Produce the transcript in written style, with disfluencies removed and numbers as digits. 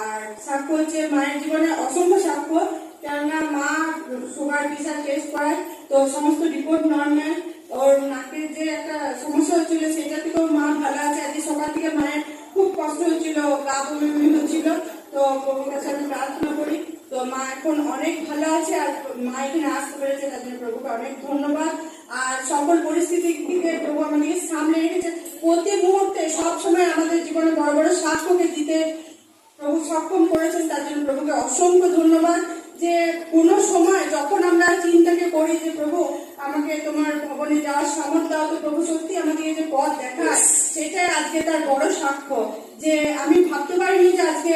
আর সাক্ষ্য হচ্ছে মায়ের জীবনে অসংখ্য সাক্ষ্য, কেননা মা সুগার প্রেশার টেস্ট করায়, তো সমস্ত রিপোর্ট নর্মাল। ওর নাকের যে একটা সমস্যা হচ্ছিল সেটা থেকেও মা ভালো আছে। আজকে সকাল থেকে মায়ের খুব কষ্ট হচ্ছিল, গা বমি হচ্ছিল, তো প্রভুর কাছে আমি প্রার্থনা করি। তো মা এখন অনেক ভালো আছে, আর মা এখানে আসতে পেরেছে, তার জন্য প্রভুকে অনেক ধন্যবাদ। আর সকল পরিস্থিতি থেকে প্রভু আমাদেরকে সামনে রেখেছে। প্রতি মুহূর্তে সব সময় আমাদের জীবনে বড় বড় সাক্ষ্যকে দিতে প্রভু সক্ষম করেছেন, তার জন্য প্রভুকে অসংখ্য ধন্যবাদ। যে কোনো সময় যখন আমরা চিন্তাকে করি যে প্রভু আমাকে তোমার ভবনে যাওয়ার সামর্থ্য দাও, তো প্রভু সত্যি আমাকে যে পথ দেখায়, সেটাই আজকে তার বড় সাক্ষ্য। যে আমি ভাবতে পারিনি যে আজকে